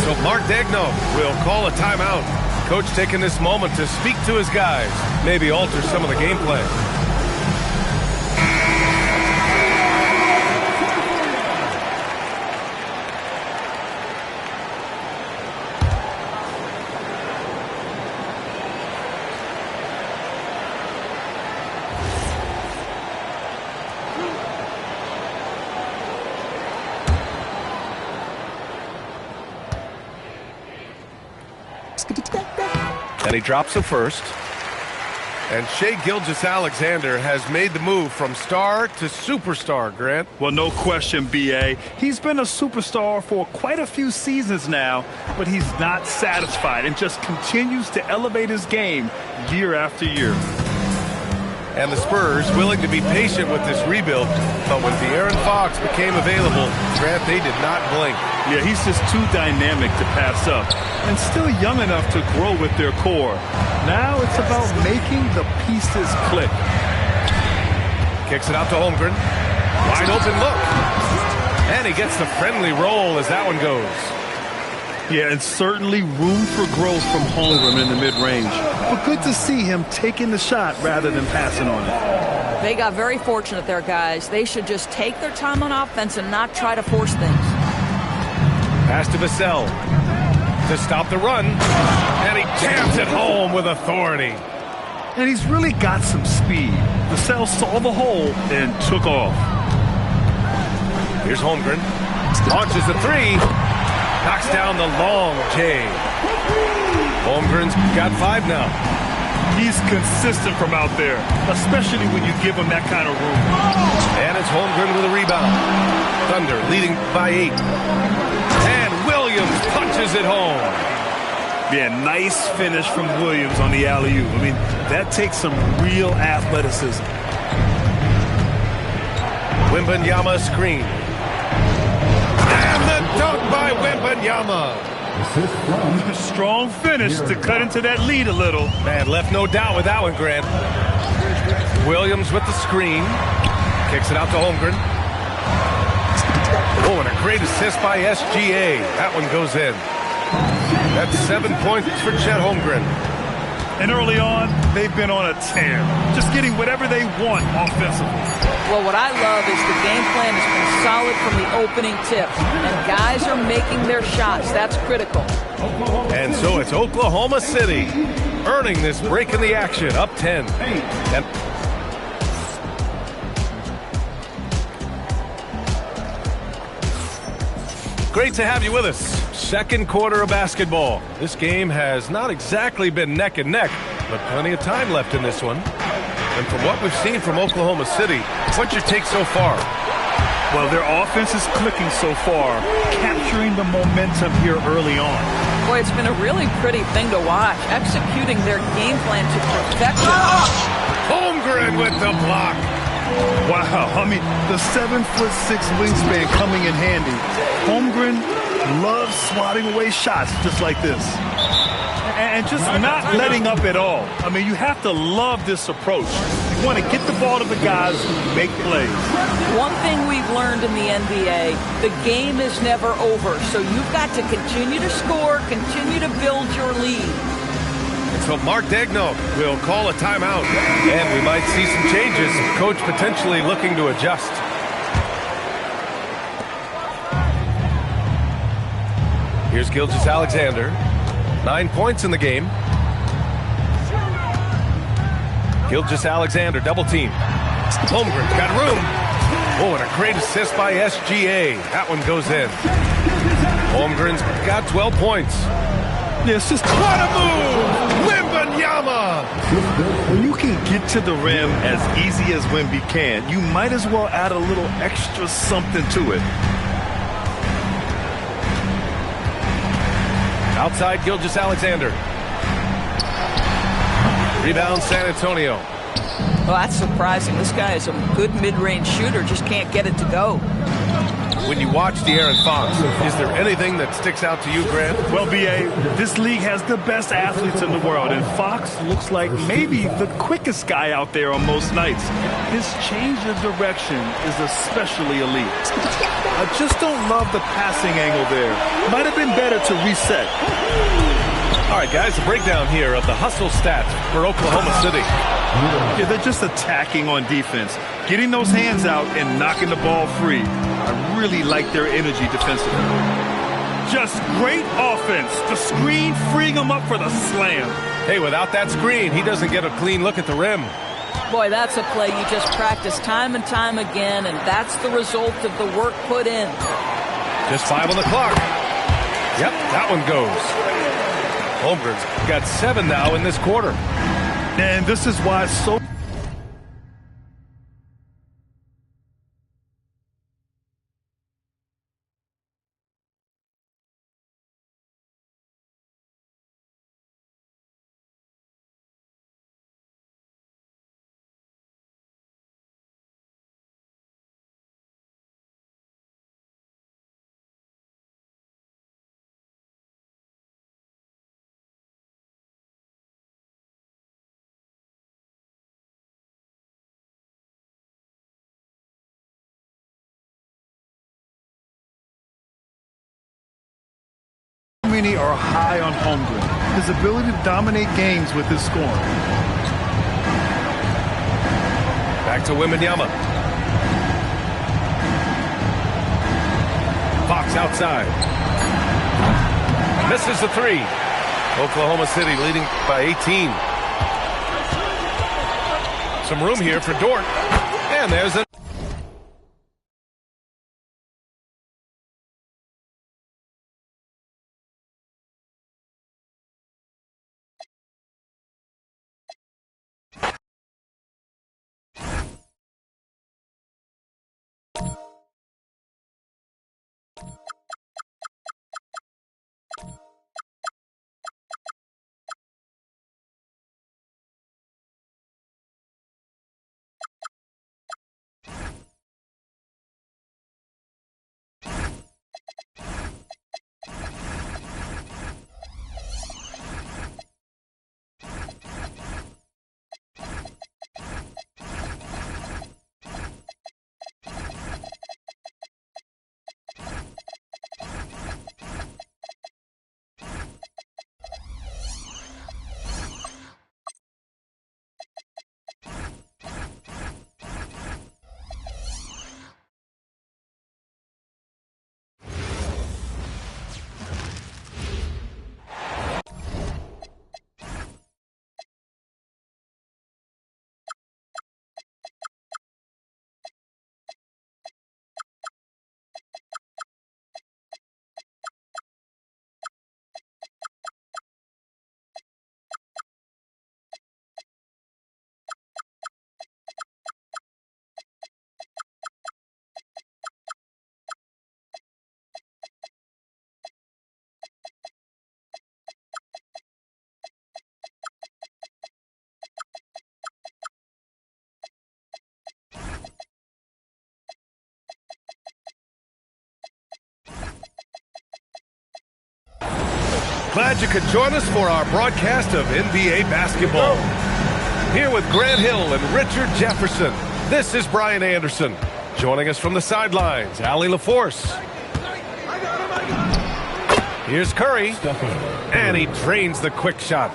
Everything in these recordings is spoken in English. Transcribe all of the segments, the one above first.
So Mark Daigneault will call a timeout. Coach taking this moment to speak to his guys, maybe alter some of the game plan. And he drops the first. And Shai Gilgeous-Alexander has made the move from star to superstar, Grant. Well, no question, B.A. He's been a superstar for quite a few seasons now, but he's not satisfied and just continues to elevate his game year after year. And the Spurs willing to be patient with this rebuild, but when De'Aaron Fox became available, Grant, they did not blink. Yeah, he's just too dynamic to pass up and still young enough to grow with their core. Now it's about making the pieces click. Kicks it out to Holmgren. Wide open look. And he gets the friendly roll as that one goes. Yeah, and certainly room for growth from Holmgren in the mid-range. But good to see him taking the shot rather than passing on it. They got very fortunate there, guys. They should just take their time on offense and not try to force things. Pass to Vassell to stop the run. And he jams it home with authority. And he's really got some speed. Vassell saw the hole and took off. Here's Holmgren. Launches the three. Knocks down the long J. Holmgren's got 5 now. He's consistent from out there, especially when you give him that kind of room. And it's Holmgren with a rebound. Thunder leading by 8. And Williams punches it home. Yeah, nice finish from Williams on the alley-oop. I mean, that takes some real athleticism. Wembanyama screen. And the dunk by Wembanyama. Strong finish to cut into that lead a little. Man, left no doubt with that one, Grant. Williams with the screen. Kicks it out to Holmgren. Oh, and a great assist by SGA. That one goes in. That's 7 points for Chet Holmgren. And early on, they've been on a tear. Just getting whatever they want offensively. Well, what I love is the game plan has been solid from the opening tip. And guys are making their shots. That's critical. And so it's Oklahoma City earning this break in the action, up 10. And great to have you with us. Second quarter of basketball. This game has not exactly been neck and neck, but plenty of time left in this one. And from what we've seen from Oklahoma City, what's your take so far? Well, their offense is clicking so far, capturing the momentum here early on. Boy, it's been a really pretty thing to watch, executing their game plan to perfection. Holmgren with the block. Wow, I mean, the 7'6" wingspan coming in handy. Holmgren loves swatting away shots just like this. And just not letting up at all. I mean, you have to love this approach. You want to get the ball to the guys who make plays. One thing we've learned in the NBA, the game is never over. So you've got to continue to score, continue to build your lead. So Mark Daigneault will call a timeout. And we might see some changes. Coach potentially looking to adjust. Here's Gilgeous-Alexander. 9 points in the game. Gilgeous-Alexander double team. Holmgren's got room. Oh, and a great assist by SGA. That one goes in. Holmgren's got 12 points. Yeah, it's just what a move! Wembanyama! When you can get to the rim as easy as Wemby can, you might as well add a little extra something to it. Outside Gilgeous-Alexander. Rebound San Antonio. Well, that's surprising. This guy is a good mid-range shooter, just can't get it to go. when you watch De'Aaron Fox? Is there anything that sticks out to you, Grant? Well, B.A., this league has the best athletes in the world, and Fox looks like maybe the quickest guy out there on most nights. His change of direction is especially elite. I just don't love the passing angle there. Might have been better to reset. All right, guys, a breakdown here of the hustle stats for Oklahoma City. Yeah, they're just attacking on defense, getting those hands out and knocking the ball free. I really like their energy defensively. Just great offense. The screen freeing them up for the slam. Hey, without that screen, he doesn't get a clean look at the rim. Boy, that's a play you just practice time and time again, and that's the result of the work put in. Just 5 on the clock. Yep, that one goes. Holmgren's got 7 now in this quarter. And this is why so... many are high on Holmgren. His ability to dominate games with his scoring. Back to Wembanyama. Fox outside. Misses the 3. Oklahoma City leading by 18. Some room here for Dort. And there's a... Glad you could join us for our broadcast of NBA basketball. Here with Grant Hill and Richard Jefferson, this is Brian Anderson. Joining us from the sidelines, Allie LaForce. Here's Curry, and he drains the quick shot.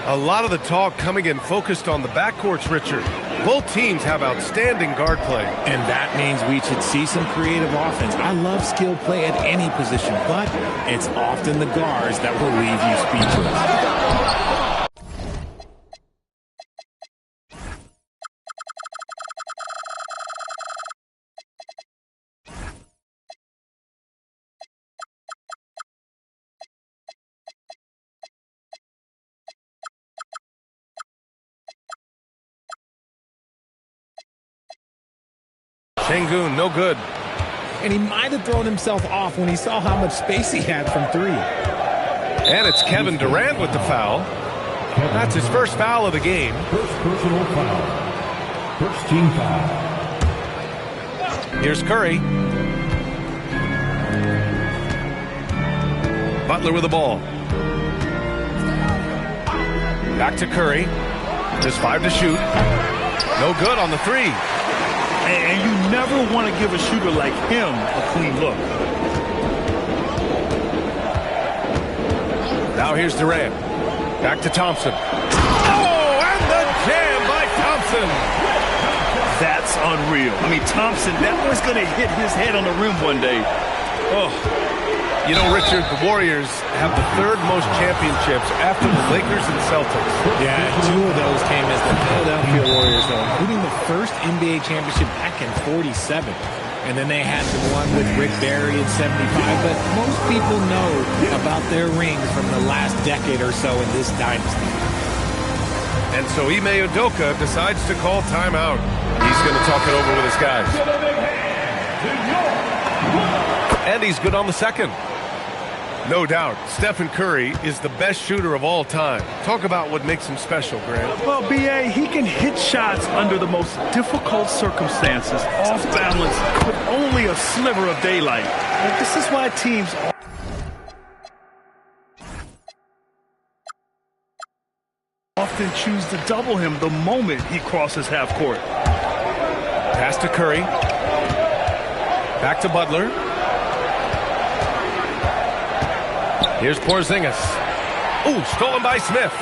A lot of the talk coming in focused on the backcourts, Richard. Both teams have outstanding guard play. And that means we should see some creative offense. I love skill play at any position, but it's often the guards that will leave you speechless. Şengün, no good. And he might have thrown himself off when he saw how much space he had from 3. And it's Kevin Durant with the foul. That's his first foul of the game. First personal foul. First team foul. Here's Curry. Butler with the ball. Back to Curry. Just 5 to shoot. No good on the 3. And you never want to give a shooter like him a clean look. Now here's Durant. Back to Thompson. Oh, and the jam by Thompson. That's unreal. I mean, Thompson, that boy's going to hit his head on the rim one day. Oh. You know, Richard, the Warriors have the 3rd most championships after the Lakers and Celtics. Yeah, 2 of those came as the Philadelphia Warriors, though, including the first NBA championship back in '47. And then they had the one with Rick Barry in '75. But most people know about their rings from the last decade or so in this dynasty. And so Ime Udoka decides to call timeout. He's going to talk it over with his guys. And he's good on the second. No doubt, Stephen Curry is the best shooter of all time. Talk about what makes him special, Grant. Well, B.A., he can hit shots under the most difficult circumstances, off balance, with only a sliver of daylight. And this is why teams often choose to double him the moment he crosses half court. Pass to Curry. Back to Butler. Here's Porzingis. Ooh, stolen by Smith.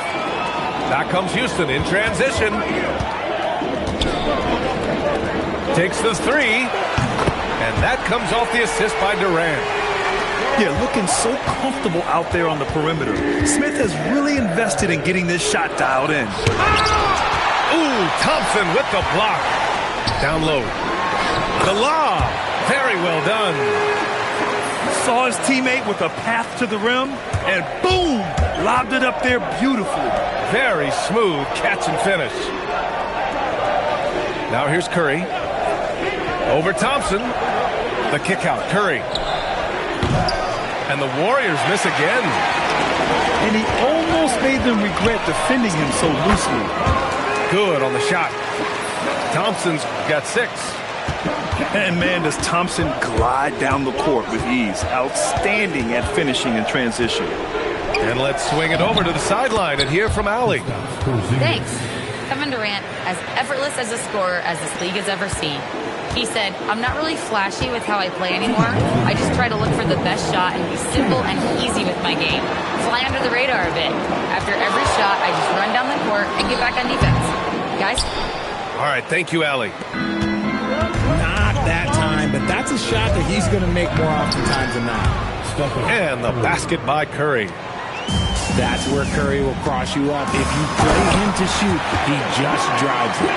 Back comes Houston in transition. Takes the 3. And that comes off the assist by Durant. Yeah, looking so comfortable out there on the perimeter. Smith has really invested in getting this shot dialed in. Ooh, Thompson with the block. Down low. The lob. Very well done. Saw his teammate with a path to the rim, and boom, lobbed it up there beautifully. Very smooth catch and finish. Now here's Curry. Over Thompson. The kick out, Curry. And the Warriors miss again. And he almost made them regret defending him so loosely. Good on the shot. Thompson's got 6. And man, does Thompson glide down the court with ease. Outstanding at finishing in transition. And let's swing it over to the sideline and hear from Allie. Thanks. Kevin Durant, as effortless as a scorer as this league has ever seen. He said, I'm not really flashy with how I play anymore. I just try to look for the best shot and be simple and easy with my game. Fly under the radar a bit. After every shot, I just run down the court and get back on defense. Guys? All right, thank you, Allie. That time, but that's a shot that he's going to make more oftentimes than not. And the basket by Curry. That's where Curry will cross you up. If you play him to shoot, he just drives it.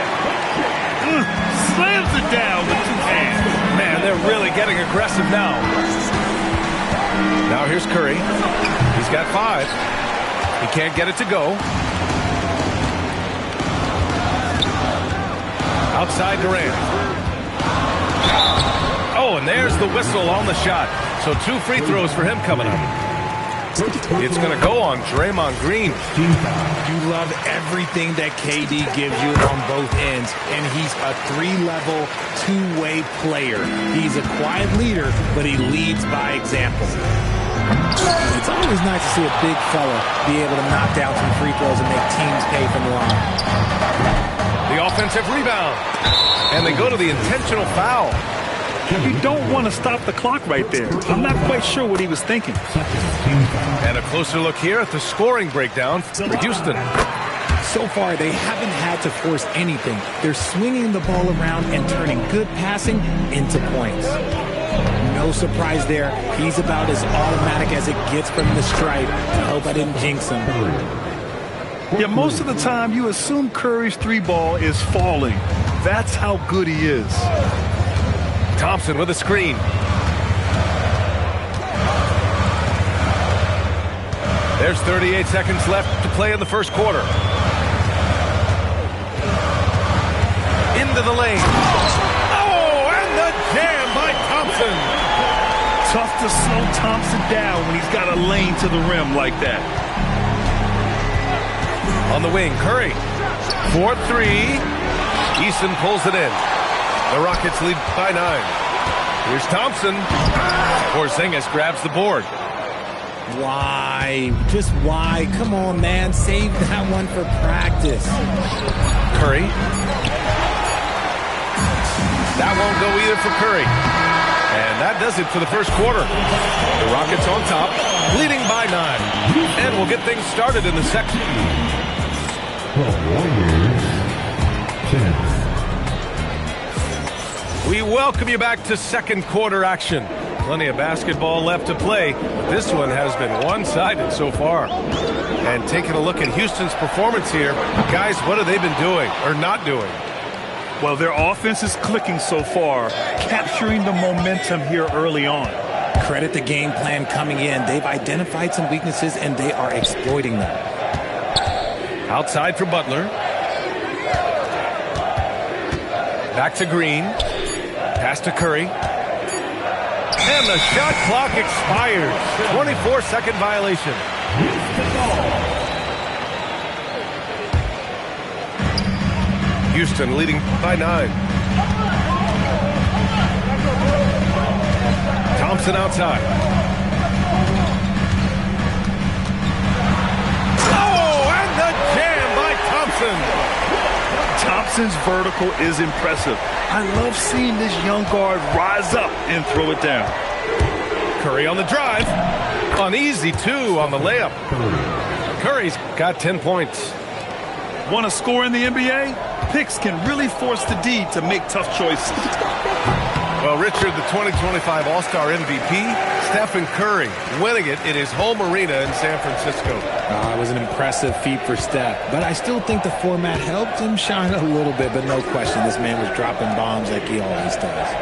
Slams it down with 2 hands. Man, they're really getting aggressive now. Now here's Curry. He's got 5. He can't get it to go. Outside Durant. Oh, and there's the whistle on the shot. So 2 free throws for him coming up. It's going to go on Draymond Green. You love everything that KD gives you on both ends, and he's a 3-level, 2-way player. He's a quiet leader, but he leads by example. It's always nice to see a big fella be able to knock down some free throws and make teams pay from the line. The offensive rebound. And they go to the intentional foul. You don't want to stop the clock right there. I'm not quite sure what he was thinking. And a closer look here at the scoring breakdown for Houston. So far, they haven't had to force anything. They're swinging the ball around and turning good passing into points. No surprise there. He's about as automatic as it gets from the stripe. I hope I didn't jinx him. Yeah, most of the time you assume Curry's 3-ball is falling. That's how good he is. Thompson with a screen. There's 38 seconds left to play in the first quarter. Into the lane. Oh, and the jam by Thompson. Tough to slow Thompson down when he's got a lane to the rim like that. On the wing, Curry. 4-3. Easton pulls it in. The Rockets lead by 9. Here's Thompson. Porzingis grabs the board. Why? Just why? Come on, man. Save that one for practice. Curry. That won't go either for Curry. And that does it for the first quarter. The Rockets on top, leading by 9. And we'll get things started in the second. We welcome you back to second quarter action. Plenty of basketball left to play, but this one has been one-sided so far. And taking a look at Houston's performance here, guys, what have they been doing or not doing? Well, their offense is clicking so far, capturing the momentum here early on. Credit the game plan coming in. They've identified some weaknesses, and they are exploiting them. Outside for Butler. Back to Green. Pass to Curry. And the shot clock expires. 24-second violation. Houston leading by 9. Thompson outside. Oh, and the jam by Thompson. Thompson's vertical is impressive. I love seeing this young guard rise up and throw it down. Curry on the drive. On easy 2 on the layup. Curry's got 10 points. Want to score in the NBA? Picks can really force the D to make tough choices. Well, Richard, the 2025 All-Star MVP, Stephen Curry, winning it in his home arena in San Francisco. It was an impressive feat for Steph, but I still think the format helped him shine a little bit, but no question, this man was dropping bombs like he always does.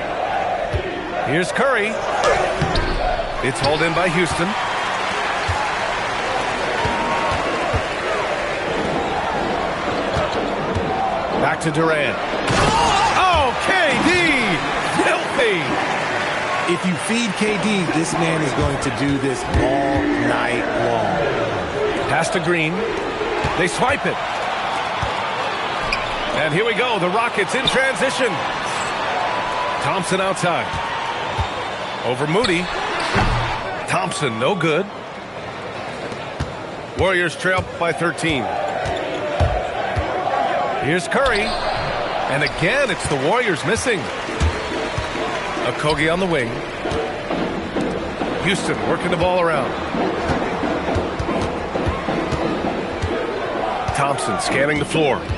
Here's Curry. It's hauled in by Houston. Back to Durant. Oh, KD! Filthy! If you feed KD, this man is going to do this all night long. Pass to Green. They swipe it. And here we go. The Rockets in transition. Thompson outside. Over Moody. Thompson, no good. Warriors trail by 13. Here's Curry. And again, it's the Warriors missing. Okogie on the wing. Houston working the ball around. Thompson scanning the floor. And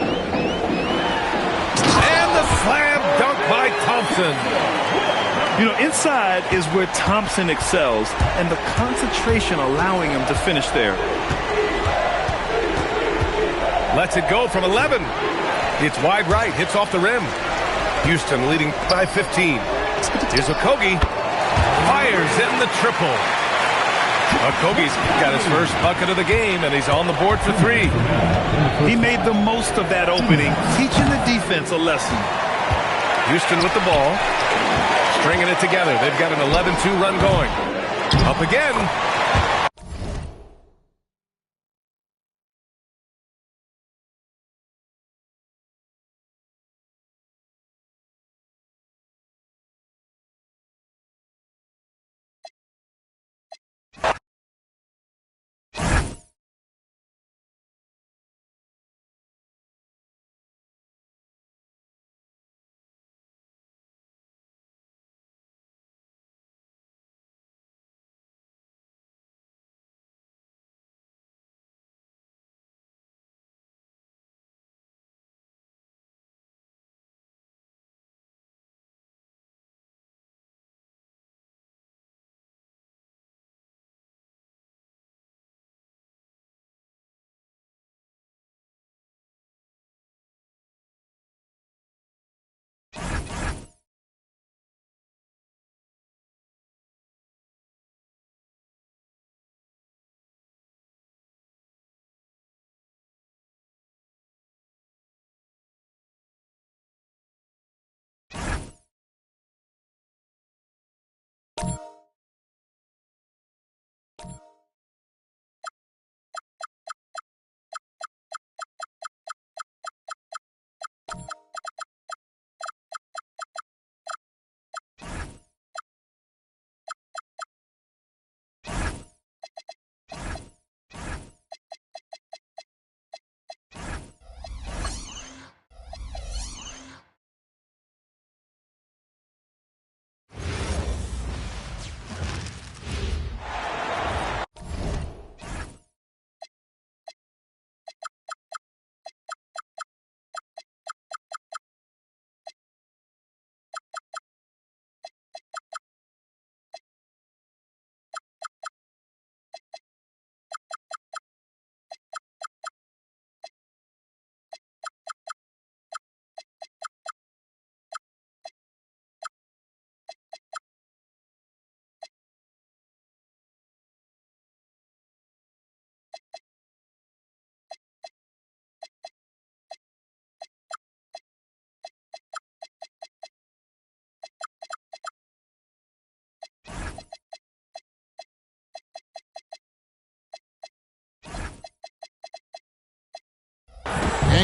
the slam dunk by Thompson. You know, inside is where Thompson excels, and the concentration allowing him to finish there. Lets it go from 11. It's wide right, hits off the rim. Houston leading by 15. Here's Okogie. Fires in the triple. Okogie's got his first bucket of the game, and he's on the board for 3. He made the most of that opening, teaching the defense a lesson. Houston with the ball. Stringing it together. They've got an 11-2 run going. Up again.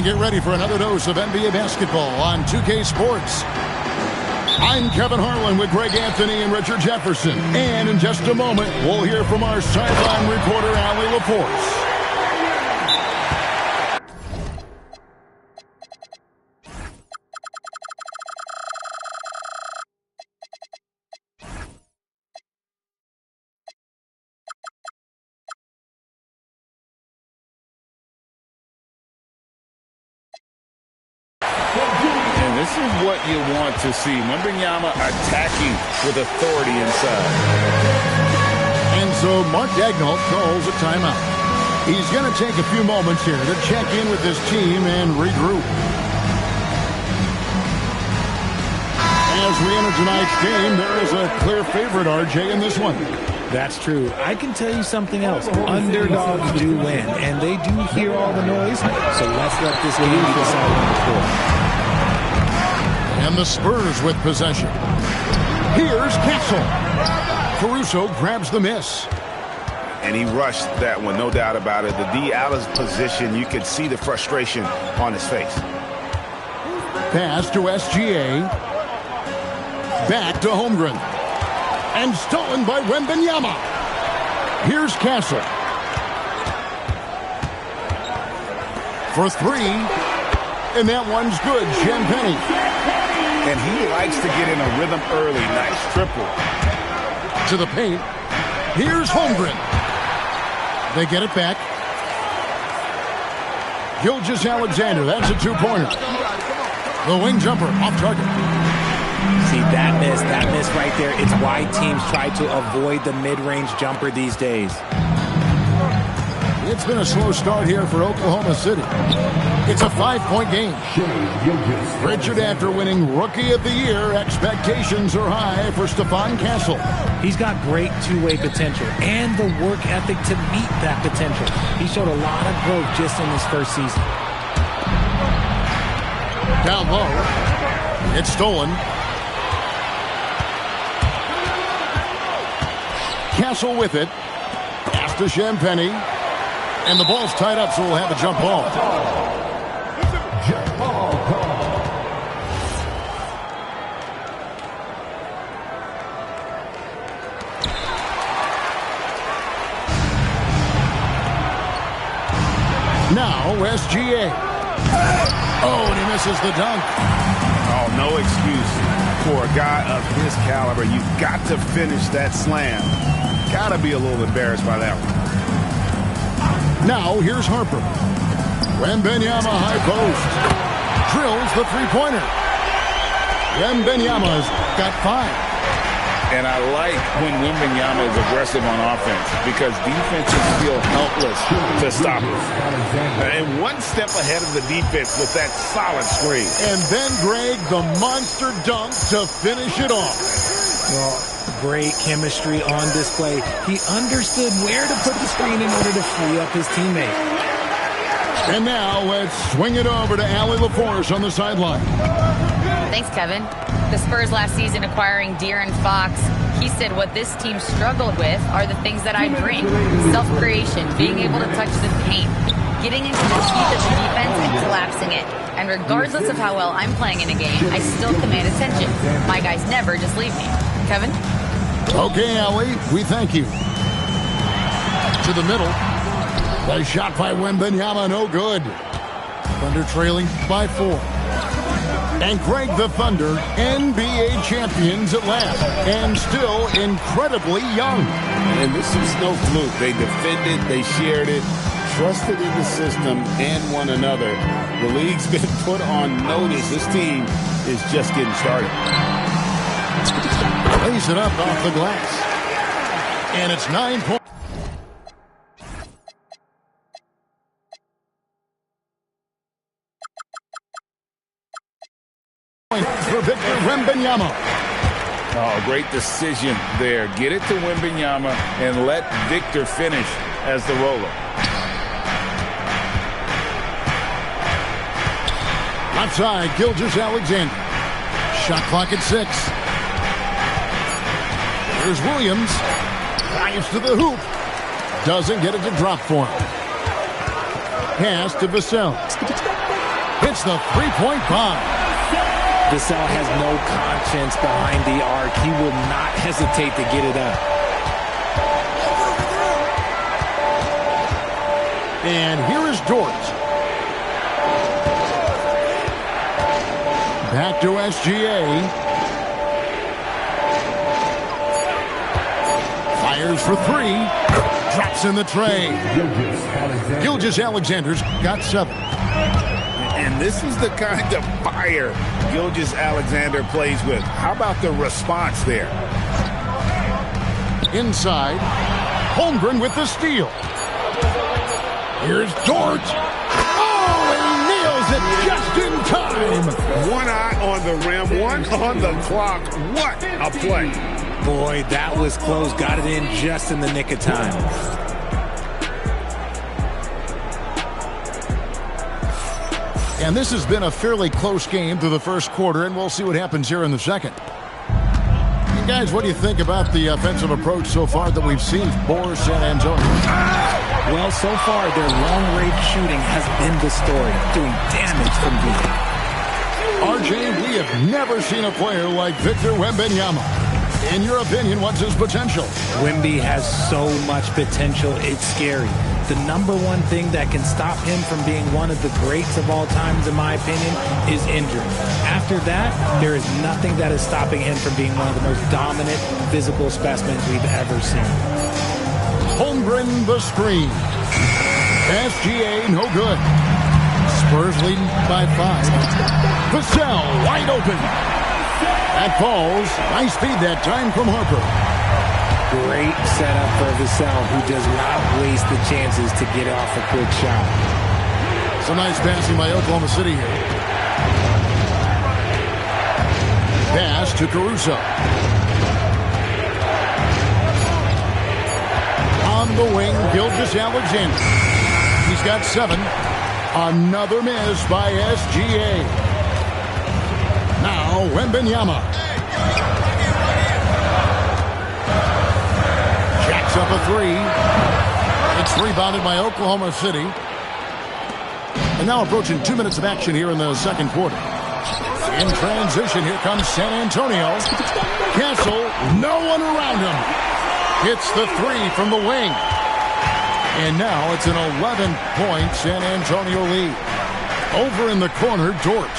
And get ready for another dose of NBA basketball on 2K Sports. I'm Kevin Harlan with Greg Anthony and Richard Jefferson. And in just a moment, we'll hear from our sideline reporter, Allie LaForce. This is what you want to see. Wembanyama attacking with authority inside. And so Mark Daigneault calls a timeout. He's going to take a few moments here to check in with his team and regroup. As we enter tonight's game, there is a clear favorite, RJ, in this one. That's true. I can tell you something else. Underdogs do win, and they do hear all the noise. So let's let this game be decided on the floor. And the Spurs with possession. Here's Castle. Caruso grabs the miss. And he rushed that one, no doubt about it. The D out of position, you could see the frustration on his face. Pass to SGA. Back to Holmgren. And stolen by Wembanyama. Here's Castle. For three. And that one's good. Champagnie. And he likes to get in a rhythm early. Nice triple. To the paint. Here's Holmgren. They get it back. Gilgeous-Alexander. That's a two-pointer. The wing jumper off target. See, that miss right there. It's why teams try to avoid the mid-range jumper these days. It's been a slow start here for Oklahoma City. It's a 5-point game. Richard, after winning Rookie of the Year, expectations are high for Stephon Castle. He's got great two-way potential and the work ethic to meet that potential. He showed a lot of growth just in his first season. Down low. It's stolen. Castle with it. Pass to Champagnie. And the ball's tied up, so we'll have a jump ball. Jump ball call. Now, SGA. Oh, and he misses the dunk. Oh, no excuse for a guy of his caliber. You've got to finish that slam. Got to be a little embarrassed by that one. Now, here's Harper. Wembanyama high post. Drills the three-pointer. Wembanyama's got 5. And I like when Wembanyama is aggressive on offense because defenses feel helpless to stop him. And one step ahead of the defense with that solid screen. And then, Greg, the monster dunk to finish it off. Well, great chemistry on display. He understood where to put the screen in order to free up his teammate. And now let's swing it over to Allie LaForce on the sideline. Thanks, Kevin. The Spurs last season acquiring De'Aaron Fox, he said what this team struggled with are the things that I bring. Self-creation, being able to touch the paint, getting into the teeth of the defense and collapsing it. And regardless of how well I'm playing in a game, I still command attention. My guys never just leave me. Kevin? Okay, Allie, we thank you. To the middle. The shot by Wembanyama, no good. Thunder trailing by 4. And Greg, the Thunder, NBA champions at last. And still incredibly young. And this is no fluke. They defended, they shared it, trusted in the system and one another. The league's been put on notice. This team is just getting started. Lays it up off the glass. And it's 9 points. For Victor Wembanyama. Oh, great decision there. Get it to Wembanyama and let Victor finish as the roller. Outside, Gilgeous-Alexander. Shot clock at 6. Here's Williams. Dives to the hoop. Doesn't get it to drop for him. Pass to Vassell. hits the three-point bomb. Vassell has no conscience behind the arc. He will not hesitate to get it up. And here is Dort. Back to SGA. Fires for three. Drops in the tray. Gilgeous-Alexander's got 7. And this is the kind of fire Gilgeous-Alexander plays with. How about the response there? Inside. Holmgren with the steal. Here's Dort. Oh, and nails it just in time. One eye on the rim, one on the clock. What a play. Boy, that was close. Got it in just in the nick of time. And this has been a fairly close game through the first quarter, and we'll see what happens here in the second. And guys, what do you think about the offensive approach so far that we've seen for San Antonio? Well, so far, their long-range shooting has been the story, doing damage from deep. RJ, we have never seen a player like Victor Wembanyama. In your opinion, what's his potential? Wemby has so much potential, it's scary. The number one thing that can stop him from being one of the greats of all times, in my opinion, is injury. After that, there is nothing that is stopping him from being one of the most dominant physical specimens we've ever seen. Holmgren the screen. SGA no good. Spurs leading by 5. Vassell wide open. That falls. Nice feed that time from Harper. Great setup for Vassell, who does not waste the chances to get off a quick shot. Some nice passing by Oklahoma City here. Pass to Caruso. On the wing, Gilgeous-Alexander. He's got 7. Another miss by SGA. Now Wembanyama. Jacks up a 3. It's rebounded by Oklahoma City. And now approaching 2 minutes of action here in the second quarter. In transition, here comes San Antonio. Castle, no one around him. Hits the 3 from the wing. And now it's an 11-point San Antonio lead. Over in the corner, Dort.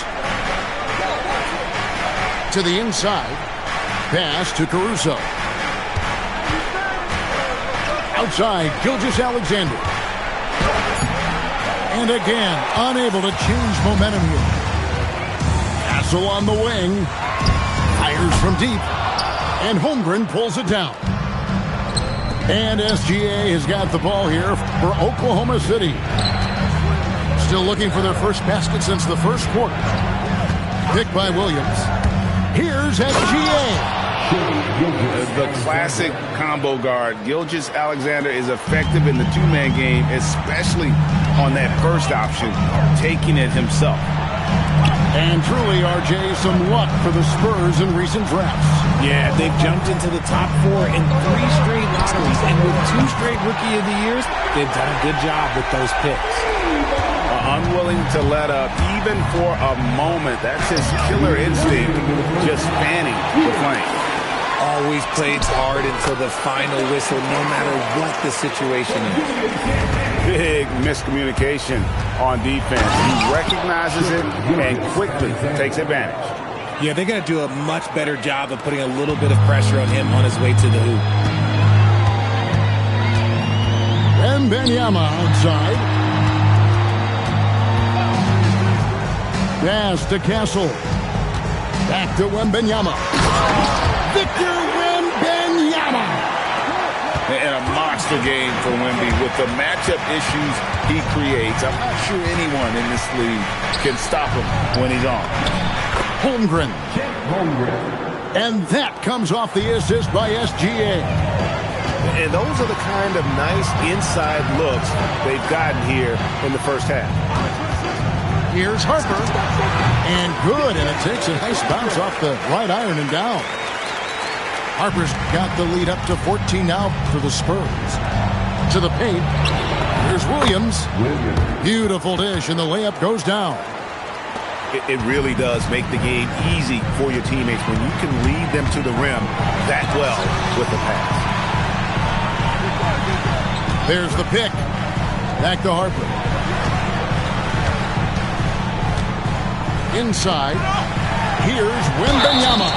To the inside. Pass to Caruso. Outside, Gilgeous-Alexander. And again, unable to change momentum here. Castle on the wing. Fires from deep. And Holmgren pulls it down. And SGA has got the ball here for Oklahoma City. Still looking for their first basket since the first quarter. Picked by Williams. Here's SGA. The classic combo guard. Gilgeous-Alexander is effective in the two-man game, especially on that first option, taking it himself. And truly, RJ, some luck for the Spurs in recent drafts. Yeah, they've jumped into the top 4 in 3 straight lotteries, and with 2 straight Rookie of the Years, they've done a good job with those picks. Unwilling to let up, even for a moment. That's his killer instinct, just fanning the flame. Always plays hard until the final whistle, no matter what the situation is. Big miscommunication on defense. He recognizes it and quickly takes advantage. Yeah, they're going to do a much better job of putting a little bit of pressure on him on his way to the hoop. Wembanyama outside. Pass to Castle. Back to Wembanyama. Victor Wembanyama. And a monster game for Wemby with the matchup issues he creates. I'm not sure anyone in this league can stop him when he's on. Holmgren. And that comes off the assist by SGA. And those are the kind of nice inside looks they've gotten here in the first half. Here's Harper. And good. And it takes a nice bounce off the right iron and down. Harper's got the lead up to 14 now for the Spurs. To the paint. Here's Williams. Beautiful dish, and the layup goes down. It really does make the game easy for your teammates when you can lead them to the rim that well with the pass. There's the pick. Back to Harper. Inside. Here's Wembanyama.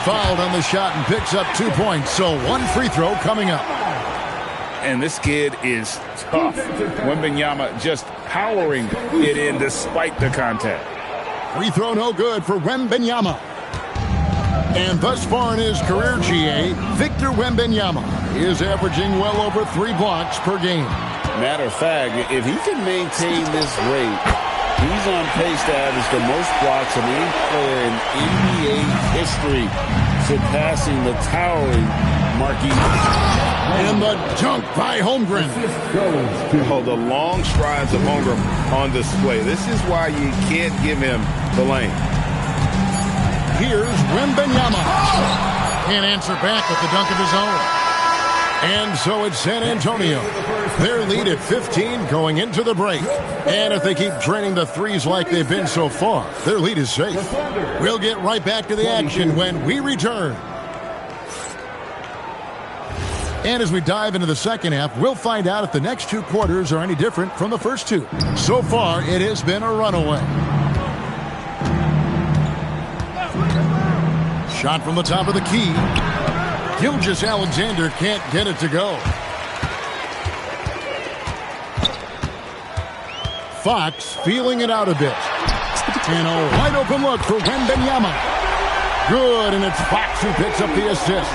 Fouled on the shot and picks up 2 points. So one free throw coming up. And this kid is tough. Wembanyama just powering it in despite the contact. Free throw no good for Wembanyama. And thus far in his career, GA, Victor Wembanyama is averaging well over 3 blocks per game. Matter of fact, if he can maintain this rate, he's on pace to average the most blocks of any player in NBA history, surpassing the towering Marquis. And the dunk by Holmgren. Oh, the long strides of Holmgren on display. This is why you can't give him the lane. Here's Wembanyama. Can't answer back with the dunk of his own. And so it's San Antonio. Their lead at 15 going into the break. And if they keep draining the threes like they've been so far, their lead is safe. We'll get right back to the action when we return. And as we dive into the second half, we'll find out if the next 2 quarters are any different from the first 2. So far, it has been a runaway. Shot from the top of the key. Gilgeous-Alexander can't get it to go. Fox feeling it out a bit. And a wide open look for Wembanyama. Good, and it's Fox who picks up the assist.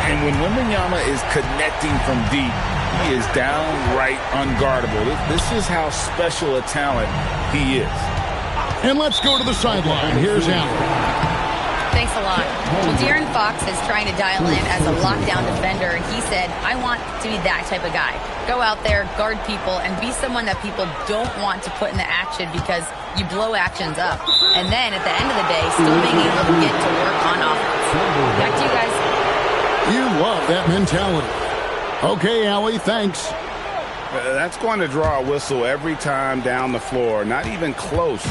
And when Wembanyama is connecting from deep, he is downright unguardable. This is how special a talent he is. And let's go to the sideline. Here's Allen. Thanks a lot. Well, De'Aaron Fox is trying to dial in as a lockdown defender, and he said, I want to be that type of guy. Go out there, guard people, and be someone that people don't want to put in the action because you blow actions up. And then at the end of the day, still being able to get to work on offense. Back to you guys. You love that mentality. Okay, Allie, thanks. That's going to draw a whistle every time down the floor. Not even close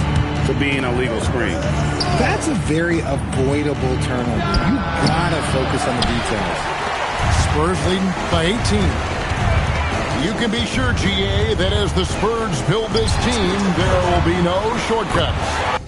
to being a legal screen. That's a very avoidable turnover. You gotta focus on the details. Spurs leading by 18. You can be sure, GA, that as the Spurs build this team, there will be no shortcuts.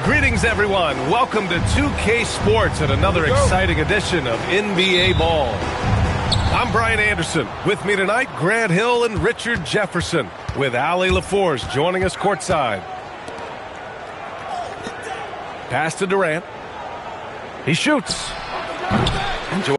Greetings, everyone. Welcome to 2K Sports and another exciting edition of NBA Ball. I'm Brian Anderson. With me tonight, Grant Hill and Richard Jefferson, with Allie LaForce joining us courtside. Pass to Durant. He shoots. Enjoy.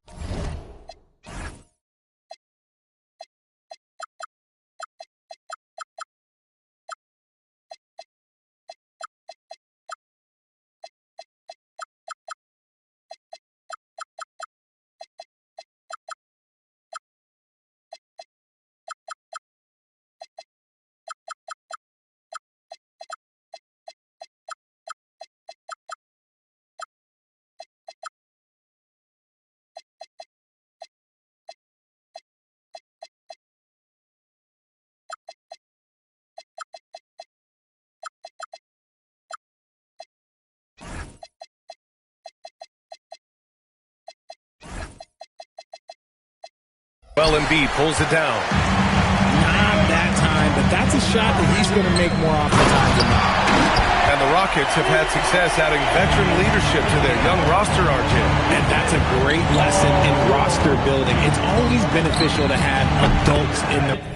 Well, Embiid pulls it down. Not that time, but that's a shot that he's going to make more often times than not. And the Rockets have had success adding veteran leadership to their young roster, RJ. And that's a great lesson in roster building. It's always beneficial to have adults in the room.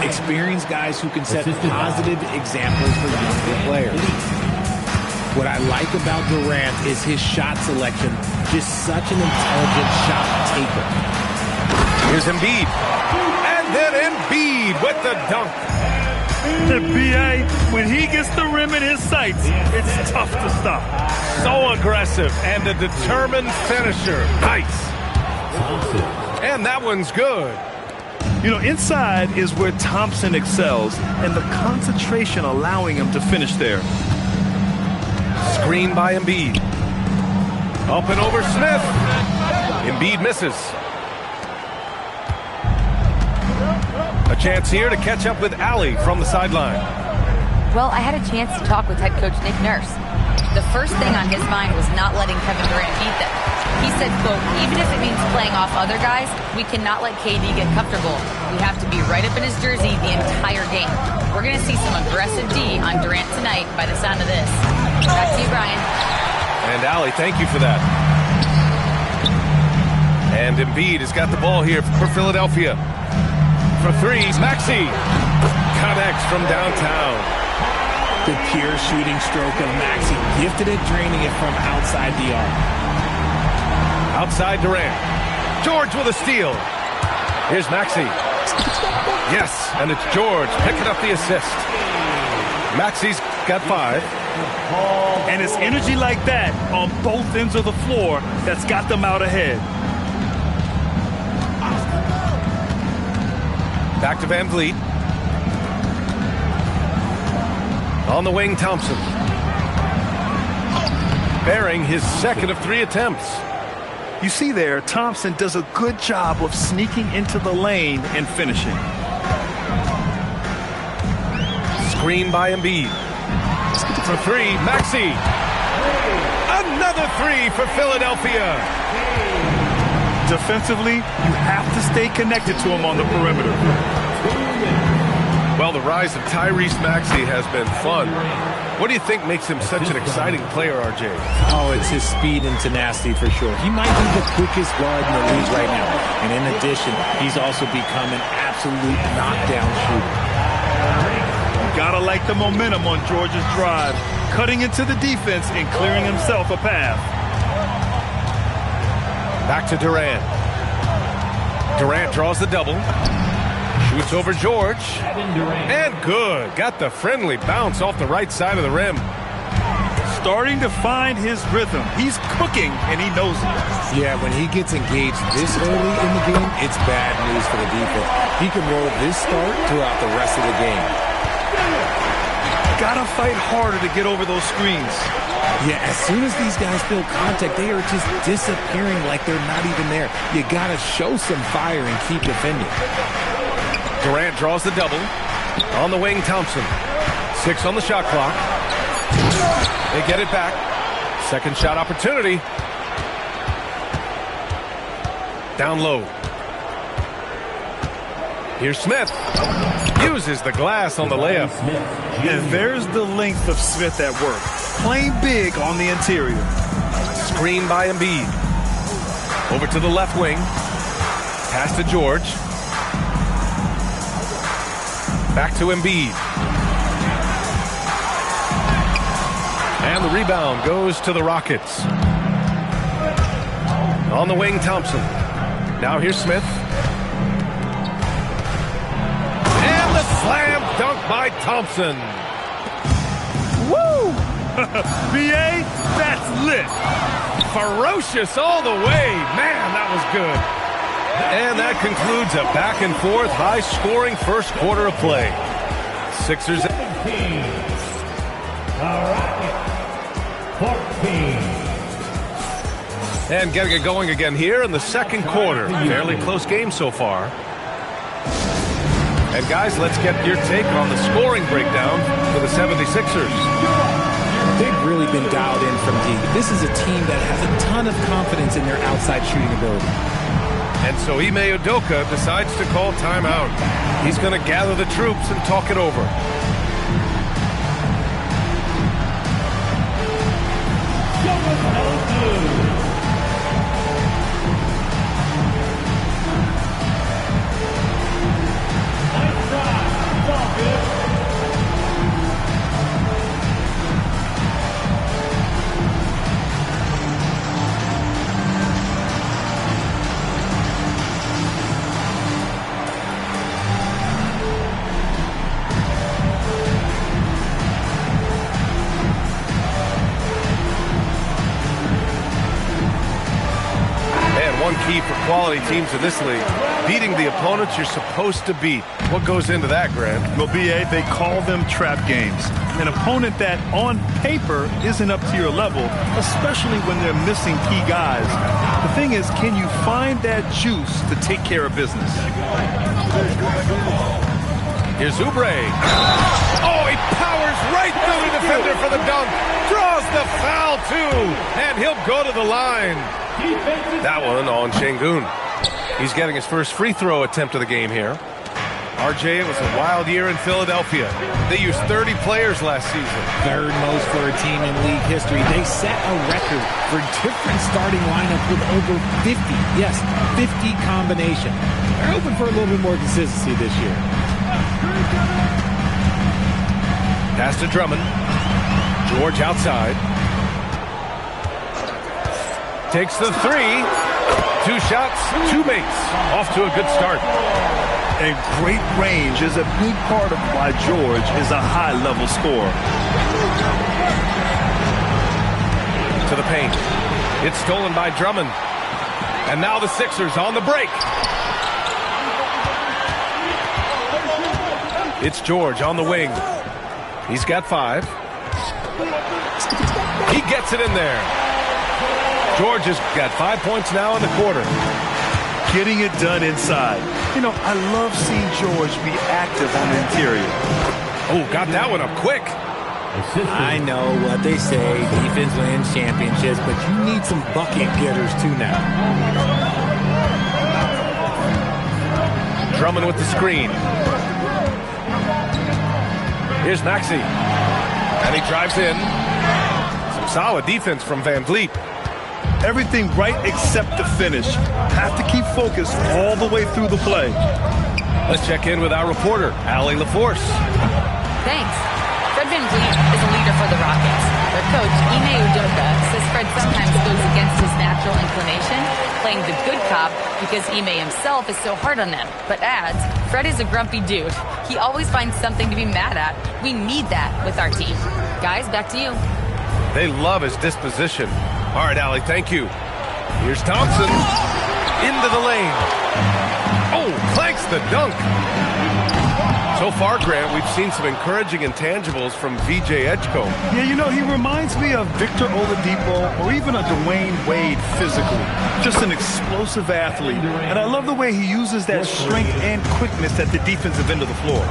Experienced guys who can set positive examples for younger players. What I like about Durant is his shot selection. Just such an intelligent shot taker. Here's Embiid. And then Embiid with the dunk. The BA, when he gets the rim in his sights, it's tough to stop. So aggressive and a determined finisher. Nice. And that one's good. You know, inside is where Thompson excels, and the concentration allowing him to finish there. Screen by Embiid. Up and over Smith. Embiid misses. A chance here to catch up with Allie from the sideline. Well, I had a chance to talk with head coach Nick Nurse. The first thing on his mind was not letting Kevin Durant beat them. He said, quote, even if it means playing off other guys, we cannot let KD get comfortable. We have to be right up in his jersey the entire game. We're going to see some aggressive D on Durant tonight by the sound of this. Back to you, Brian. And Allie, thank you for that. And Embiid has got the ball here for Philadelphia. For three, Maxey connects from downtown. The pure shooting stroke of Maxey, gifted at draining it from outside the arc. Outside Durant. George with a steal. Here's Maxey. Yes, and it's George picking up the assist. Maxey's got 5. And it's energy like that on both ends of the floor that's got them out ahead. Back to Van Vliet. On the wing, Thompson. Bearing his second of 3 attempts. You see there, Thompson does a good job of sneaking into the lane and finishing. Screen by Embiid. For 3, Maxey. Another 3 for Philadelphia. Defensively, you have to stay connected to him on the perimeter. Well, the rise of Tyrese Maxey has been fun. What do you think makes him such an exciting player, RJ? Oh, it's his speed and tenacity for sure. He might be the quickest guard in the league right now. And in addition, he's also become an absolute knockdown shooter. Gotta like the momentum on George's drive, cutting into the defense and clearing himself a path. Back to Durant. Durant draws the double. Shoots over George. And good. Got the friendly bounce off the right side of the rim. Starting to find his rhythm. He's cooking, and he knows it. Yeah, when he gets engaged this early in the game, it's bad news for the defense. He can roll this start throughout the rest of the game. Gotta fight harder to get over those screens. Yeah, as soon as these guys feel contact, they are just disappearing like they're not even there. You gotta show some fire and keep defending. Durant draws the double. On the wing, Thompson. 6 on the shot clock. They get it back. Second shot opportunity. Down low. Here's Smith. Uses the glass on the layup. And there's the length of Smith at work. Playing big on the interior. Screen by Embiid. Over to the left wing. Pass to George. Back to Embiid. And the rebound goes to the Rockets. On the wing, Thompson. Now here's Smith. And the slam dunk by Thompson. Woo! BA, that's lit. Ferocious all the way. Man, that was good. And that concludes a back-and-forth, high-scoring first quarter of play. Sixers 17. Rockets 14. And getting it going again here in the second quarter. Fairly close game so far. And guys, let's get your take on the scoring breakdown for the 76ers. They've really been dialed in from deep. This is a team that has a ton of confidence in their outside shooting ability. And so Ime Udoka decides to call timeout. He's going to gather the troops and talk it over. One key for quality teams in this league, beating the opponents you're supposed to beat. What goes into that, Grant? Well, B.A., they call them trap games. An opponent that, on paper, isn't up to your level, especially when they're missing key guys. The thing is, can you find that juice to take care of business? Here's Oubre. Oh, he powers right through the defender for the dunk. Draws the foul, too. And he'll go to the line. That one on Şengün. He's getting his first free throw attempt of the game here. RJ, it was a wild year in Philadelphia. They used 30 players last season. Third most for a team in league history. They set a record for different starting lineups with over 50. Yes, 50 combination. They're hoping for a little bit more consistency this year. Pass to Drummond. George outside. Takes the three. 2 shots, 2 makes. Off to a good start. And great range is a big part of why George is a high-level scorer. To the paint. It's stolen by Drummond. And now the Sixers on the break. It's George on the wing. He's got 5. He gets it in there. George has got 5 points now in the quarter. Getting it done inside. You know, I love seeing George be active on the interior. Oh, got that one up quick. I know what they say, defense wins championships, but you need some bucket getters too now. Drummond with the screen. Here's Maxey. And he drives in. Some solid defense from Van Vliet. Everything right except the finish. Have to keep focused all the way through the play. Let's check in with our reporter, Allie LaForce. Thanks. Fred Van Vliet is a leader for the Rockets. Their coach, Ime Udoka, says Fred sometimes goes against his natural inclination, playing the good cop because Ime himself is so hard on them. But adds, Fred is a grumpy dude. He always finds something to be mad at. We need that with our team. Guys, back to you. They love his disposition. All right, Allie, thank you. Here's Thompson. Into the lane. Oh, clanks the dunk. So far, Grant, we've seen some encouraging intangibles from VJ Edgecombe. Yeah, you know, he reminds me of Victor Oladipo or even a Dwayne Wade physically. Just an explosive athlete. And I love the way he uses that strength and quickness at the defensive end of the floor.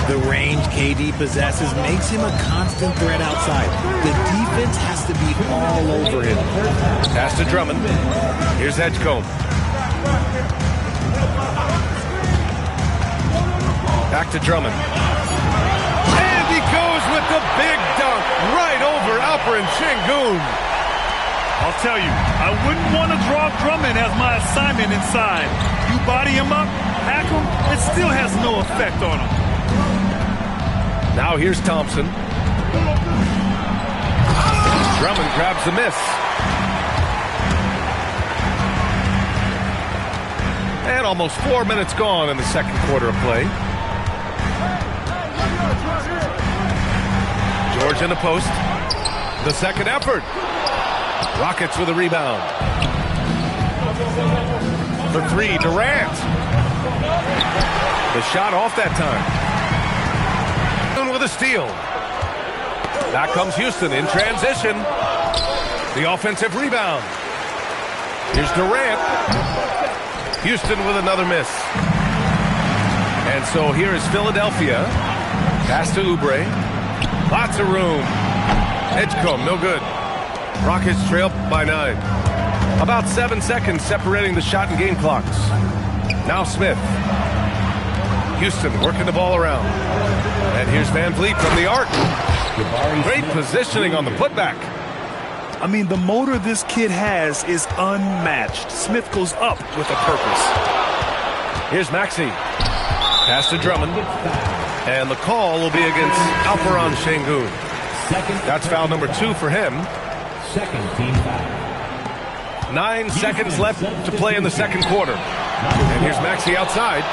The range KD possesses makes him a constant threat outside. The defense has to be all over him. Pass to Drummond. Here's Edgecombe. Back to Drummond. And he goes with the big dunk right over Alperen Şengün. I'll tell you, I wouldn't want to draw Drummond as my assignment inside. You body him up, hack him, it still has no effect on him. Now here's Thompson. Drummond grabs the miss. And almost 4 minutes gone in the second quarter of play. George in the post. The second effort. Rockets with a rebound. For 3, Durant. The shot off that time. With a steal. Back comes Houston in transition. The offensive rebound. Here's Durant. Houston with another miss. And so here is Philadelphia. Pass to Oubre. Lots of room. Edgecombe, no good. Rockets trail by 9. About 7 seconds separating the shot and game clocks. Now Smith. Houston working the ball around. And here's Van Vliet from the arc. Great positioning on the putback. I mean, the motor this kid has is unmatched. Smith goes up with a purpose. Here's Maxey. Pass to Drummond. And the call will be against Alperon Şengün. That's foul number 2 for him. Second team foul. 9 seconds left to play in the second quarter. And here's Maxey outside.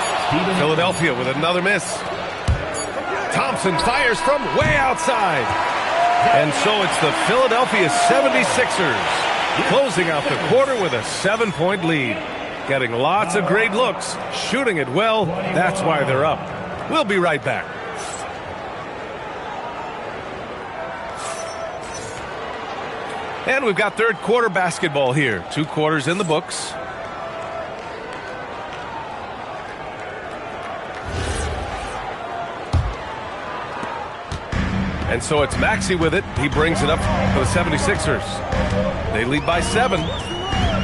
Philadelphia with another miss. Thompson fires from way outside. And so it's the Philadelphia 76ers closing out the quarter with a 7-point lead. Getting lots of great looks, shooting it well. That's why they're up. We'll be right back. And we've got third quarter basketball here. 2 quarters in the books. And so it's Maxey with it. He brings it up for the 76ers. They lead by 7.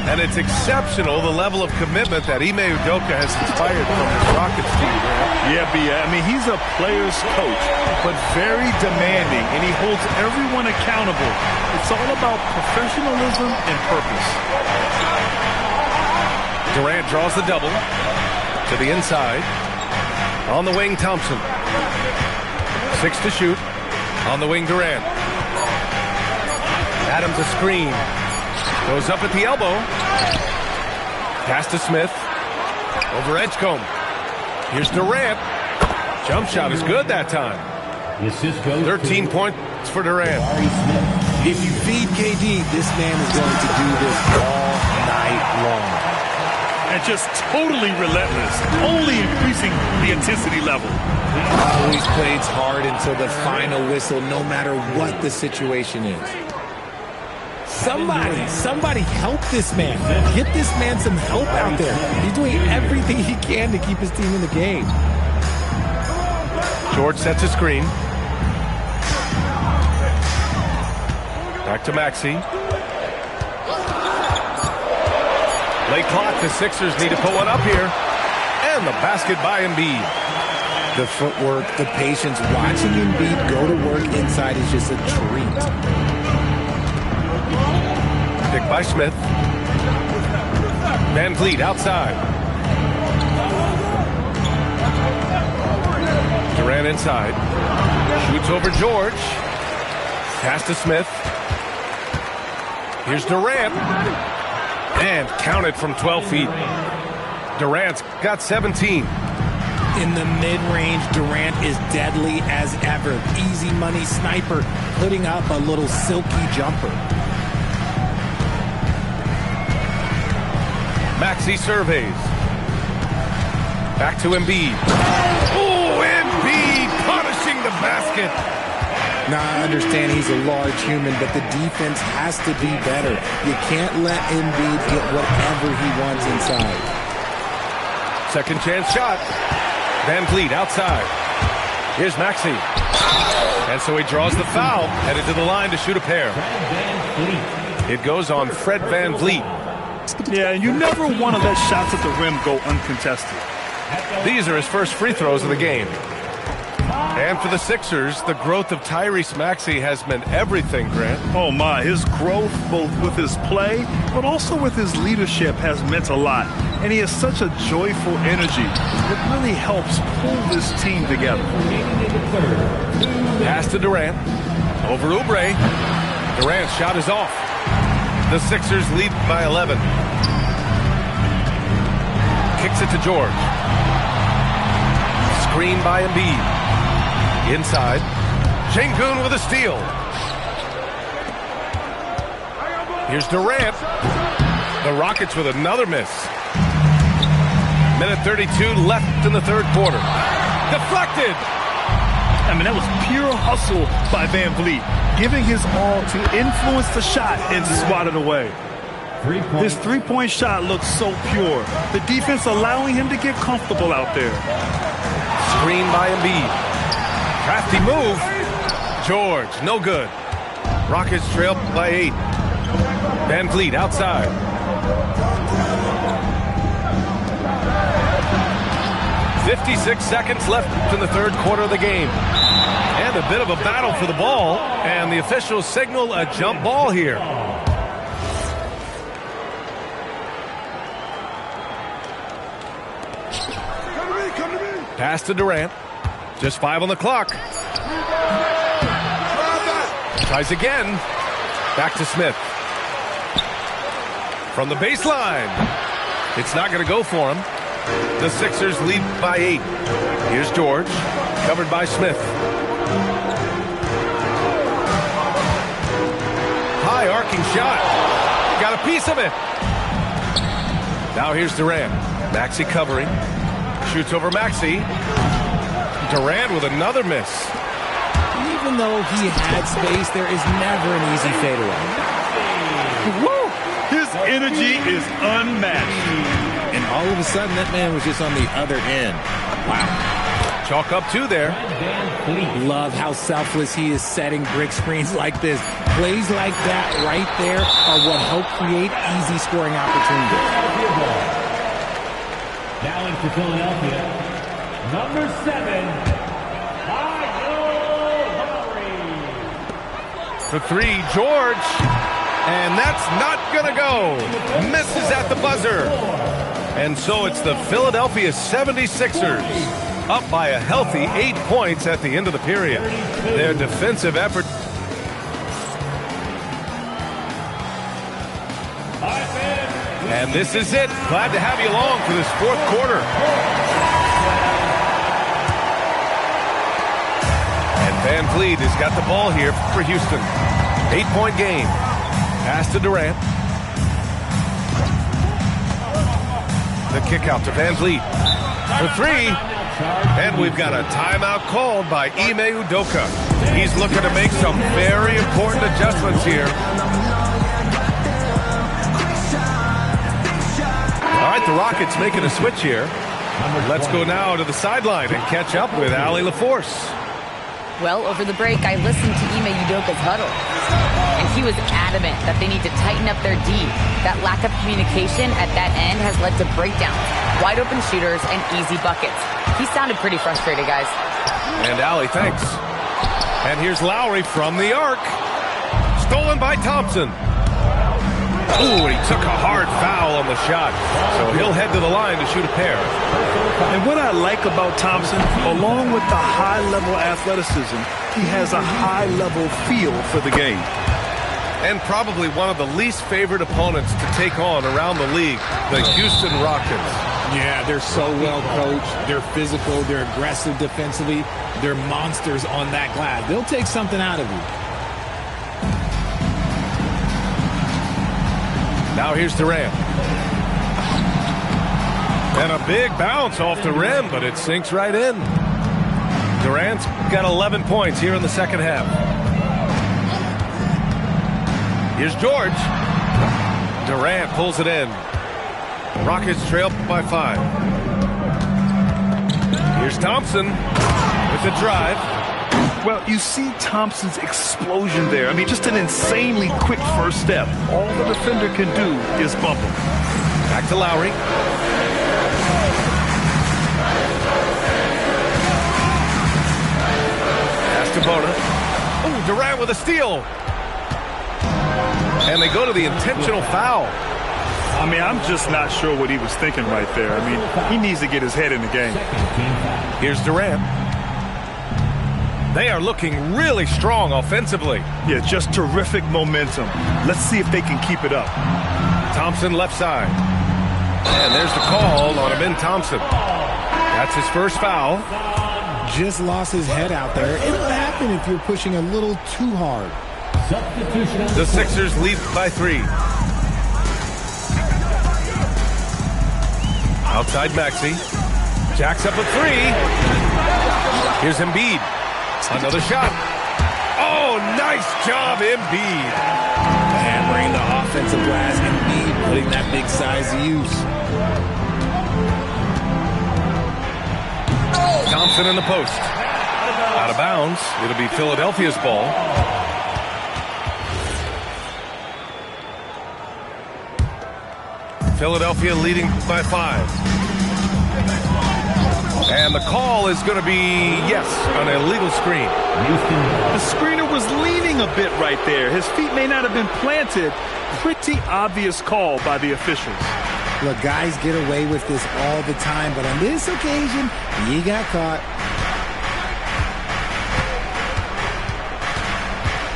And it's exceptional, the level of commitment that Ime Udoka has inspired from his Rockets team. Yeah, I mean, he's a player's coach, but very demanding, and he holds everyone accountable. It's all about professionalism and purpose. Durant draws the double to the inside. On the wing, Thompson. 6 to shoot. On the wing, Durant. Adams a screen. Goes up at the elbow. Pass to Smith. Over Edgecombe. Here's Durant. Jump shot is good that time. 13 points for Durant. If you feed KD, this man is going to do this all night long. And just totally relentless, only increasing the intensity level. Always plays hard until the final whistle, no matter what the situation is. Somebody help this man. Get this man some help out there. He's doing everything he can to keep his team in the game. George sets a screen. Back to Maxey. Late clock, the Sixers need to put one up here. And the basket by Embiid. The footwork, the patience, watching Embiid go to work inside is just a treat. Pick by Smith. Van Vliet outside. Durant inside. Shoots over George. Pass to Smith. Here's Durant. And counted from 12 feet. Durant's got 17. In the mid-range, Durant is deadly as ever. Easy money sniper, putting up a little silky jumper. Maxey surveys. Back to Embiid. Oh, Embiid punishing the basket. Now, I understand he's a large human, but the defense has to be better. You can't let Embiid get whatever he wants inside. Second chance shot. Van Vliet outside. Here's Maxey. And so he draws the foul, headed to the line to shoot a pair. It goes on Fred Van Vliet. Yeah, and you never want to let shots at the rim go uncontested. These are his first free throws of the game. And for the Sixers, the growth of Tyrese Maxey has meant everything, Grant. Oh, my. His growth, both with his play, but also with his leadership, has meant a lot. And he has such a joyful energy. It really helps pull this team together. Pass to Durant. Over Oubre. Durant's shot is off. The Sixers lead by 11. Kicks it to George. Screen by Embiid. Inside. Şengün with a steal. Here's Durant. The Rockets with another miss. Minute 32 left in the third quarter. Deflected. I mean, that was pure hustle by Van Vliet, giving his all to influence the shot and swat it away. His three-point shot looks so pure. The defense allowing him to get comfortable out there. Screen by Embiid. Crafty move. George, no good. Rockets trail by 8. Van Vliet outside. .56 seconds left in the third quarter of the game. And a bit of a battle for the ball. And the officials signal a jump ball here. Pass to Durant. Just 5 on the clock. Tries again. Back to Smith. From the baseline. It's not going to go for him. The Sixers lead by 8. Here's George. Covered by Smith. High arcing shot. Got a piece of it. Now here's Durant. Maxey covering. Shoots over Maxey. Durant with another miss. Even though he had space, there is never an easy fadeaway. Woo! His energy is unmatched. And all of a sudden, that man was just on the other end. Wow. Chalk up 2 there. Love how selfless he is setting brick screens like this. Plays like that right there are what help create easy scoring opportunities. Now in for Philadelphia, number 7, For 3, George. And that's not going to go. Misses at the buzzer. And so it's the Philadelphia 76ers up by a healthy 8 points at the end of the period. Their defensive effort. And this is it. Glad to have you along for this fourth quarter. And Van Vliet has got the ball here for Houston. 8-point game. Pass to Durant. The kick out to Van Vliet for 3. And we've got a timeout called by Ime Udoka. He's looking to make some very important adjustments here. All right, the Rockets making a switch here. Let's go now to the sideline and catch up with Allie LaForce. Well, over the break, I listened to Ime Udoka's huddle. And he was adamant that they need to tighten up their D. That lack of communication at that end has led to breakdowns, wide open shooters, and easy buckets. He sounded pretty frustrated, guys. And Allie, thanks. And here's Lowry from the arc. Stolen by Thompson. Ooh, he took a hard foul on the shot. So he'll head to the line to shoot a pair. And what I like about Thompson, along with the high-level athleticism, he has a high-level feel for the game. And probably one of the least favorite opponents to take on around the league, the Houston Rockets. Yeah, they're so well coached. They're physical. They're aggressive defensively. They're monsters on that glass. They'll take something out of you. Now here's Durant. And a big bounce off the rim, but it sinks right in. Durant's got 11 points here in the second half. Here's George. Durant pulls it in. Rockets trail by 5. Here's Thompson with the drive. Well, you see Thompson's explosion there. I mean, just an insanely quick first step. All the defender can do is bump him. Back to Lowry. Pass to Bona. Oh, Durant with a steal. And they go to the intentional foul. I mean, I'm just not sure what he was thinking right there. I mean, he needs to get his head in the game. Here's Durant. They are looking really strong offensively. Yeah, just terrific momentum. Let's see if they can keep it up. Thompson left side. And there's the call on Ben Thompson. That's his first foul. Just lost his head out there. It'll happen if you're pushing a little too hard. The Sixers lead by 3. Outside Maxey. Jacks up a 3. Here's Embiid. Another shot. Oh, nice job, Embiid. Hammering the offensive glass. Embiid putting that big size to use. Thompson in the post. Out of bounds. It'll be Philadelphia's ball. Philadelphia leading by 5. And the call is going to be, yes, an illegal screen. The screener was leaning a bit right there. His feet may not have been planted. Pretty obvious call by the officials. Look, guys get away with this all the time, but on this occasion, he got caught.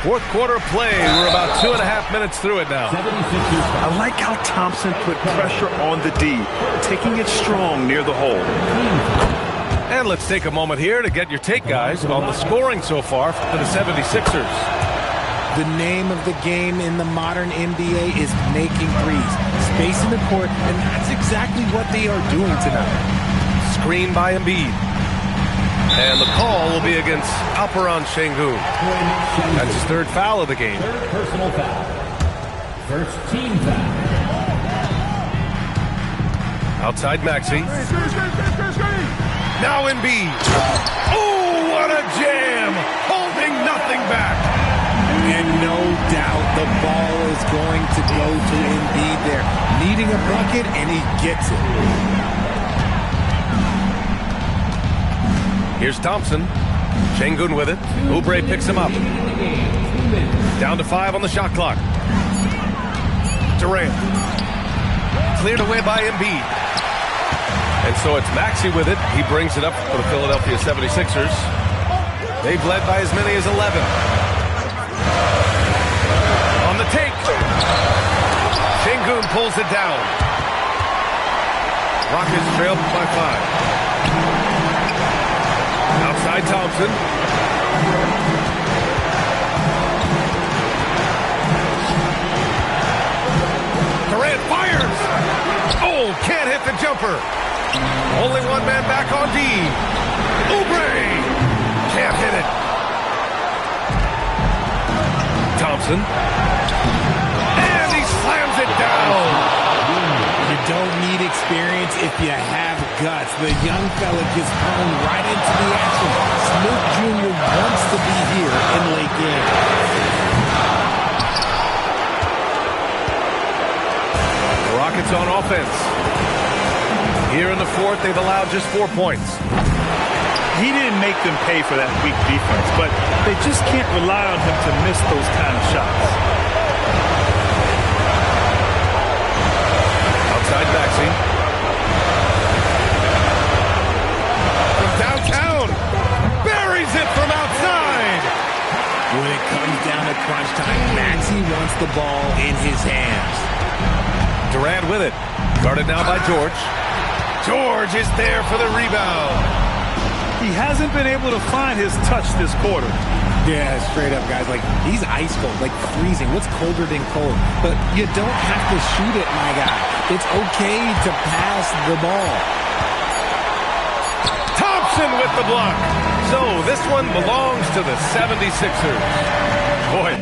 Fourth quarter of play. We're about 2.5 minutes through it now. I like how Thompson put pressure on the D, taking it strong near the hole. And let's take a moment here to get your take, guys, on the scoring so far for the 76ers. The name of the game in the modern NBA is making threes, spacing the court, and that's exactly what they are doing tonight. Screen by Embiid. And the call will be against Alperen Şengün. That's his third foul of the game. Third personal foul. First team foul. Outside Maxey. Now Embiid. Oh, what a jam! Holding nothing back. And no doubt the ball is going to go to Embiid there. Needing a bucket, and he gets it. Here's Thompson. Şengün with it. Oubre picks him up. Down to 5 on the shot clock. Durant. Cleared away by Embiid. And so it's Maxey with it. He brings it up for the Philadelphia 76ers. They've led by as many as 11. On the take. Şengün pulls it down. Rockets trail by 5. Outside Thompson. Durant fires. Oh, can't hit the jumper. Only one man back on D. Oubre. Can't hit it. Thompson. And he slams it down. You don't need experience if you have guts. The young fella gets thrown right into the action. Snoop Jr. wants to be here in late game. The Rockets on offense. Here in the fourth, they've allowed just 4 points. He didn't make them pay for that weak defense, but they just can't rely on him to miss those kind of shots. Outside Maxey. From downtown. Buries it from outside. When it comes down to crunch time, Maxey wants the ball in his hands. Durant with it. Guarded now by George. George is there for the rebound. He hasn't been able to find his touch this quarter. Yeah, straight up, guys. Like, he's ice cold, like freezing. What's colder than cold? But you don't have to shoot it, my guy. It's okay to pass the ball. Thompson with the block. So this one belongs to the 76ers. Boy,